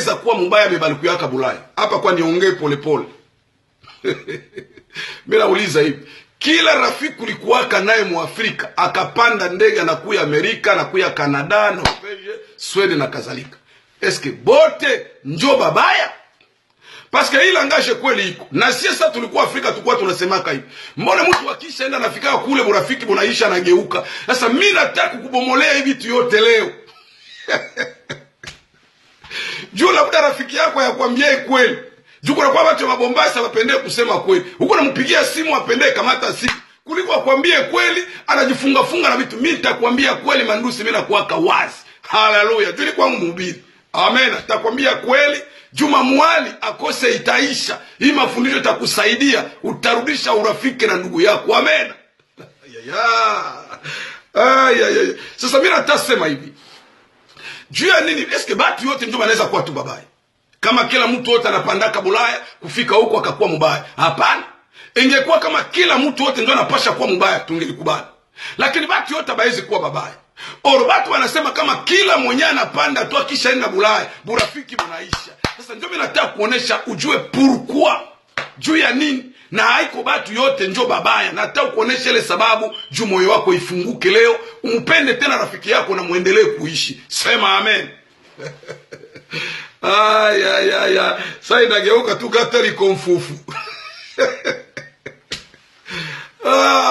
anaweza kuwa mbaya bebalikuyaka Bulaya. Hapa kwa niongee pole pole. Mimi nauliza hivi, kila rafiki ulikuwaka naye muafrika akapanda ndege na kuya Amerika na kuya Canada, Norvege, Sweden na kadhalika, eske bote njo babaya? Paske hii langaje kweli iko. Na sisi tulikuwa Afrika tulikuwa tunasemaka hivi. Mbona mtu akisha enda nafika kule burafiki bunaisha na geuka. Sasa mimi nataka kukubomolea hivi vitu yote leo. Juu labda rafiki yako yakwambia kweli. Juu kuna kwa watu wa Mombasa wapende kusema kweli. Huko nampigia simu apende kamata simu. Kuliko akwambie kweli anajifunga funga na vitu. Mimi nitakwambia kweli mandusi, mimi nakuwaka wazi. Haleluya. Juu ni kwangu mhubiri. Amen. Nitakwambia kweli. Juma mwali akose itaisha. Hii mafundisho itakusaidia, utarudisha urafiki na ndugu yako. Amen. Sasa mimi natasema hivi. Juu ya nini? Eske batu yote ndio wanaweza kuwa tu babaya? Kama kila mtu wote anapandaka Bulaya kufika huko akakuwa mbaya? Hapana. Ingekuwa kama kila mtu wote ndio anapasha kuwa mbaya, tungelikubali. Lakini batu yote hawezi kuwa babaya. Oro batu wanasema kama kila mwenye anapanda tu akisha enda Bulaya, burafiki bunaisha. Sasa ndio mimi nataka kuonesha ujue pourquoi, juu ya nini, na haiko batu yote njo babaya. Nataka kuonesha ile sababu juu moyo wako ifunguke leo, umpende tena rafiki yako na muendelee kuishi. Sema amen. Sasa inageuka tu gatari konfufu.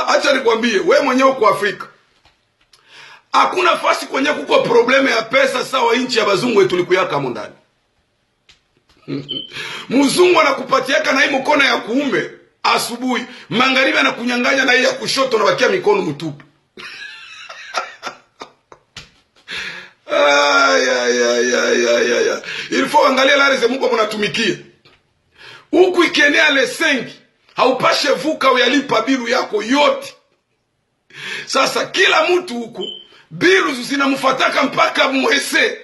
Acha nikwambie, wewe mwenyewe uko Afrika. Hakuna fasi kwenye kuko probleme ya pesa sawa inchi ya bazungu wetu likuyaka hapo ndani. Mzungu anakupatiaka na hii mkono ya kuume asubuhi, magharibi anakunyang'anya na hii ya kushoto na bakia mikono mtupu. Il faut angalia la reze Mungu mnatumikia. Huku ikienea lesengi, haupashe vuka uyalipa biru yako yote. Sasa kila mtu huku biru zinamfuataka mpaka mwese.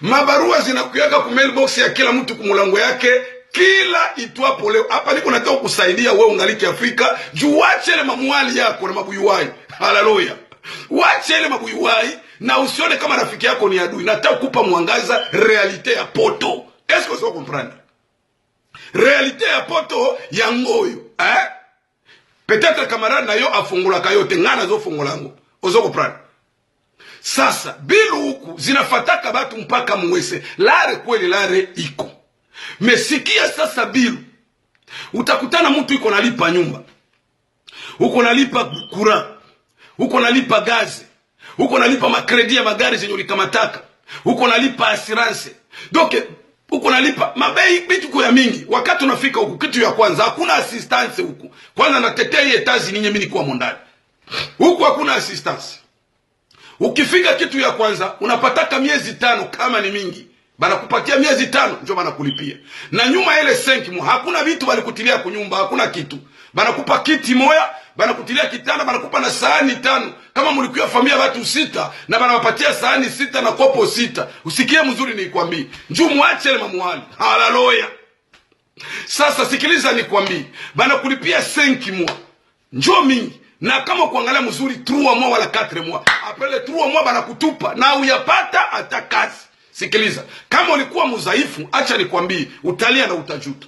Mabarua zinakuyaka ku mailbox ya kila mtu kumulango yake kila itwapo leo. Hapa niko nataka kusaidia wewe ungaliki Afrika, juu wache ile mamuali yako na mabuyuwai. Haleluya. Wache ile mabuyuwai na usione kama rafiki yako ni adui. Nataka kukupa mwangaza realite ya poto. Est-ce que vous comprenez? Realite ya poto ya ngoyo, peut-être camarade na yo afungula kayote ngana zo fungulango. Ozo comprendre? Sasa bilu huku zinafataka batu mpaka mwese. Lare kweli lare iko. Mesikia sasa bilu. Utakutana mtu iko nalipa nyumba, uko nalipa kura, uko nalipa gazi, uko nalipa makredi ya magari zenye ulikamataka, uko nalipa assurance. Donc uko nalipa mabei bitu kwa mingi. Wakati unafika huku, kitu ya kwanza hakuna assistance huku. Kwanza natetea hii etazi ninyi mimi nikuwa mondani. Huku hakuna assistance. Ukifika kitu ya kwanza unapataka miezi 5 kama ni mingi. Banakupatia miezi 5 ndio banakulipia. Na nyuma ile 5 hakuna vitu balikutilia kunyumba, hakuna kitu. Banakupa kiti moya, banakutilia kitanda, banakupa na sahani 5. Kama mlikuwa familia watu 6 na banawapatia sahani 6 na kopo 6. Usikie mzuri nikwambie. Njoo muache ile mamuhali. Haleluya. Sasa sikiliza nikwambie. Banakulipia 5 mois. Njoo mingi. Na kama kuangalia mzuri 3 mois wala 4 mois. Apele 3 mois banakutupa na uyapata atakazi. Sikiliza, kama ulikuwa mzaifu, acha nikwambie, utalia na utajuta.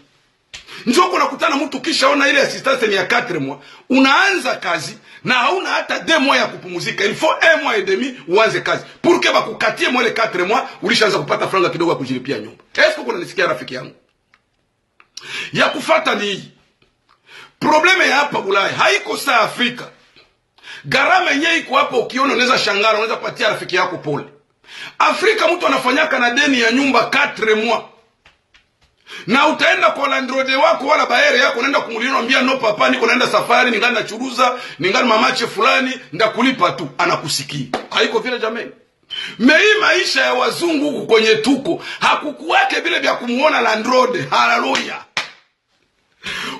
Njoo kunakutana mtu kisha ona ile assistance ni ya 4 mois, unaanza kazi na hauna hata 2 mois ya kupumzika. Il faut 1 mois et demi uanze kazi. Pour que bakukatie mwele 4 mois, ulishaanza kupata franga kidogo ya kujilipia nyumba. Est-ce que unanisikia rafiki yangu? Ya kufuata ni hii. Probleme ya hapa Bulaya haiko saa Afrika. Gharama yenyewe iko hapo, ukiona unaweza shangara, unaweza kupatia rafiki yako pole. Afrika mtu anafanyaka na deni ya nyumba 4 mois. Na utaenda kwa landrode wako wala baere yako, unaenda kumuliona ambia no papa niko naenda safari, ningana churuza, ningana mamache fulani, ndakulipa tu, anakusikia. Haiko vile jamani. Mei maisha ya wazungu huku kwenye tuko, hakukuwake vile vya kumuona landrode. Haleluya.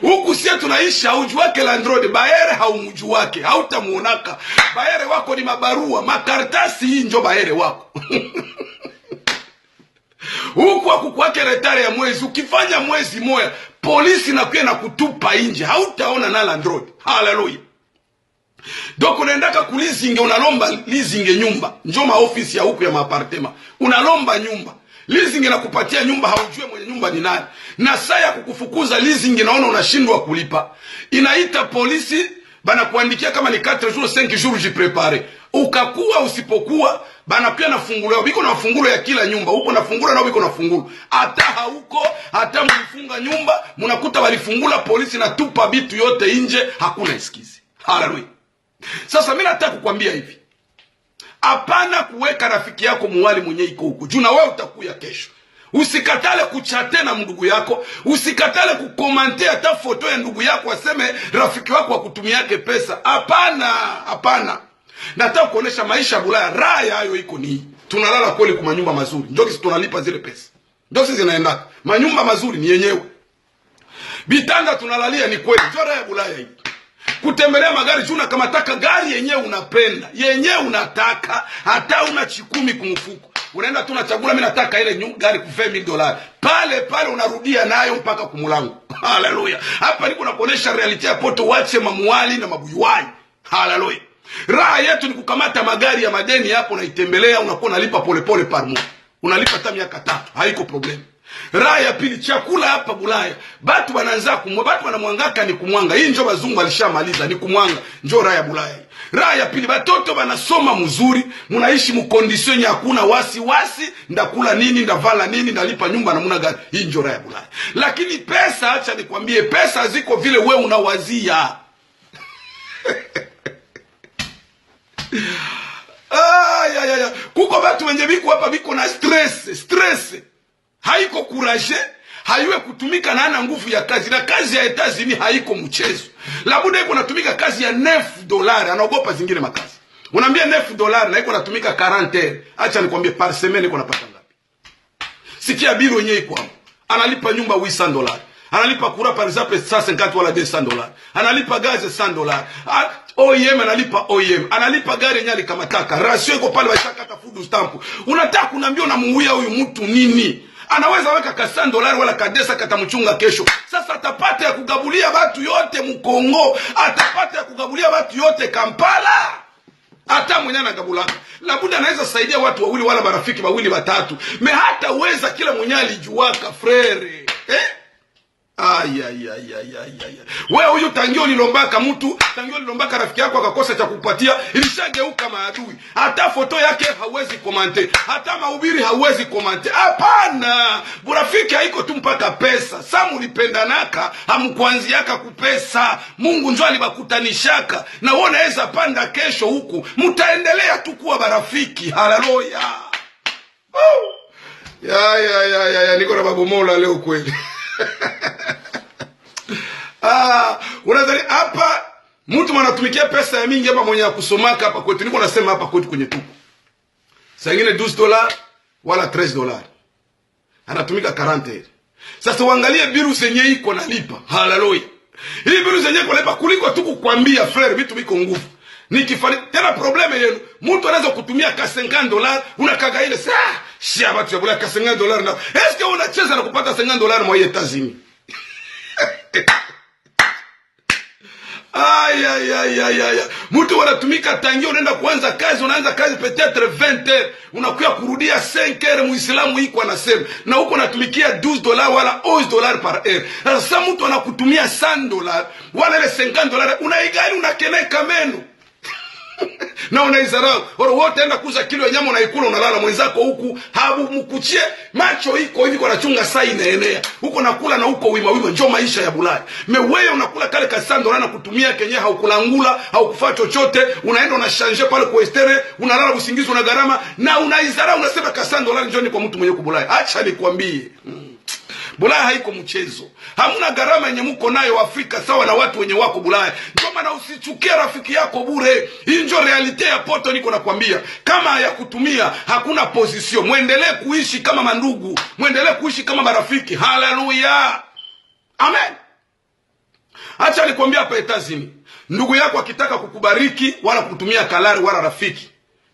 Huku siya tunaisha ujuwake landrode, baere haumuju wake, hautamuonaka. Baere wako ni mabarua, makartasi hii njo baere wako. Huku hakukuwake retare ya mwezi, ukifanya mwezi moya, polisi na kuye na kutupa inje, hautaona na landrode. Haleluya. Donc unaendaka ku leasing, unalomba leasing nyumba. Njoo maofisi ya huku ya maapartema. Unalomba nyumba. Leasing inakupatia nyumba, haujue mwenye nyumba ni nani. Na saa ya kukufukuza leasing naona unashindwa kulipa. Inaita polisi, bana kuandikia kama ni 4 jours 5 jours jiprepare. Ukakuwa usipokuwa bana pia na fungulo. Biko na fungulo ya kila nyumba. Huko na fungulo na biko na fungulo. Hata hauko, hata mlifunga nyumba, mnakuta walifungula polisi na tupa bitu yote nje, hakuna eskizi. Haleluya. Sasa mimi nataka kukwambia hivi. Hapana kuweka rafiki yako muwali mwenye iko huko. Juu na wewe utakuya kesho. Usikatale kuchate na ndugu yako, usikatale kukomante hata foto ya ndugu yako aseme rafiki wako akutumiake pesa. Hapana, hapana. Nataka kuonesha maisha Bulaya raha hayo iko ni. Tunalala kweli kwa manyumba mazuri. Ndio sisi tunalipa zile pesa. Ndio sisi zinaenda. Manyumba mazuri ni yenyewe. Bitanda tunalalia ni kweli. Ndio raha ya Bulaya hii. Kutembelea magari juna kama taka gari yenyewe unapenda, yenyewe unataka, hata una chikumi kumfuko. Unaenda tu unachagula, mimi nataka ile gari ku $50. Pale pale unarudia nayo mpaka kumulango. Haleluya. Hapa niko nakuonesha reality ya poto, wache mamuali na mabuyuwai. Haleluya. Raha yetu ni kukamata magari ya madeni hapo na itembelea, unakuwa unalipa pole pole par mois. Unalipa hata miaka 3, haiko problem. Raha ya pili, chakula hapa Bulaya. Batu wanaanza kumwa, batu wanamwangaka ni kumwanga. Hii njoo bazungu alishamaliza ni kumwanga. Njoo raha ya Bulaya. Raha ya pili, batoto wanasoma mzuri, mnaishi mkondisio yenye hakuna wasi, ndakula nini, ndavala nini, ndalipa nyumba na muna gani. Hii njoo raha ya Bulaya. Lakini pesa, acha nikwambie, pesa ziko vile wewe unawazia. Ya. Kuko batu wenye biko hapa biko na stress. Haiko courage, haiwe kutumika na ana nguvu ya kazi. Na kazi ya Etazini haiko mchezo. Labuda iko natumika kazi ya $9, anaogopa zingine makazi. Unaambia $9 na iko natumika 40 heures. Acha nikwambie par semaine iko napata ngapi. Sikia biro yenyewe iko hapo. Analipa nyumba $800. Analipa kura par exemple $150 wala $200. Analipa gazi $100. OEM analipa OEM. Analipa gari yenyewe kama taka. Ratio iko pale washaka hata food stamp. Unataka kuniambia unamuuia huyu mtu nini? Anaweza weka ka $100 wala kadesa katamchunga kesho. Sasa atapata ya kugabulia watu yote Mkongo, atapata ya kugabulia watu yote Kampala. Hata mwenye anagabulaka. Labuda anaweza saidia watu wawili wala marafiki wawili watatu. Me hata uweza kila mwenye alijuaka frere. Wewe huyu tangio lilombaka mtu, tangio lilombaka rafiki yako akakosa cha kupatia, ilishageuka maadui. Hata foto yake hawezi komante, hata mahubiri hawezi komante. Hapana, burafiki haiko tu mpaka pesa. Samu ulipendanaka, hamkuanziaka kupesa. Mungu njoo alibakutanishaka. Na wewe unaweza panda kesho huku, mtaendelea tu kuwa marafiki. Haleluya. Niko na babu Mola leo kweli. Unadhani hapa mtu mwanatumikia pesa ya mingi hapa mwenye kusomaka hapa kwetu. Niko nasema hapa kwetu kwenye tuko. Saa nyingine $12 wala $13. Anatumika 40. Sasa uangalie biru zenye iko nalipa. Haleluya. Hii biru zenye iko nalipa kuliko tu kukwambia frere vitu viko nguvu. Nikifanya tena probleme yenu, mtu anaweza kutumia ka $50 unakaga ile saa shia watu ya bula ka $50 na eske unacheza na kupata $50 mwa Etazini. Mtu wanatumika tangia unaenda kuanza kazi, unaanza kazi peut-être 20 heures, unakuya kurudia 5 heures. Muislamu iko anasema na huko natumikia $12 wala $11 par heure. Sasa mtu anakutumia $100 wala ile $50, unaigani unakeneka meno. Na unaizarau. Oro wote enda kuza kilo ya nyama unaikula unalala, mwenzako huku habu mkuchie macho iko hivi kwa nachunga saa inaenea. Huko nakula na huko wima. Njoo maisha ya Bulaya. Wewe unakula kale ka $100 na kutumia kenye haukulangula, haukufaa chochote, unaenda unashanje pale kwa estere, unalala usingizi una gharama na unaizarau, unasema ka $100 njoo ni kwa mtu mwenye kubulaya. Acha nikwambie. Bulaya haiko mchezo. Hamuna gharama yenye mko nayo Afrika sawa na watu wenye wako Bulaya. Ndio maana usichukie rafiki yako bure. Hii ndio realite ya poto niko nakwambia. Kama ya kutumia hakuna position. Muendelee kuishi kama mandugu, muendelee kuishi kama marafiki. Haleluya. Amen. Acha nikwambia hapa Etazini. Ndugu yako akitaka kukubariki wala kutumia kalari wala rafiki,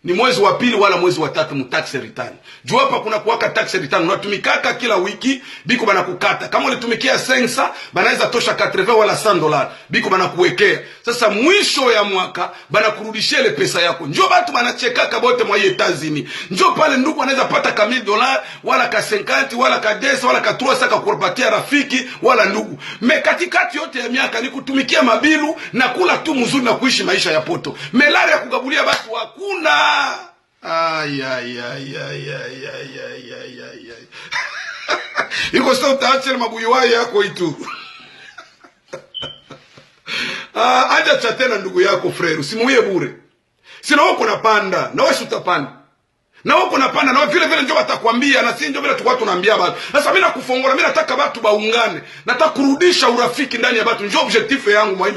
ni mwezi wa pili wala mwezi wa tatu mu tax return. Juu hapa kuna kuwaka tax return, unatumikaka kila wiki, biko banakukata. Kama ulitumikia sensa, banaweza tosha 80 wala $100, biko banakuwekea. Sasa mwisho ya mwaka banakurudishia ile pesa yako. Njoo watu banachekaka bote mwa Etazini. Njoo pale ndugu anaweza pata ka $1000 wala ka 50 wala ka 10 wala ka 300 kukupatia rafiki wala ndugu. Me katikati yote ya miaka ni kutumikia mabilu na kula tu mzuri na kuishi maisha ya poto. Melari ya kugabulia watu hakuna. Ay. Iko sasa utaachele mabuyuwai yako itu. Aja chatena ndugu yako frere, usimuie bure. Sina wako napanda, na wewe utapanda. Na wako napanda, na vile vile ndio watakwambia, na si ndio vile tukao tunaambia watu. Sasa mimi nakufongola, mimi nataka watu baungane. Nataka kurudisha urafiki ndani ya watu. Ndio objective yangu mwa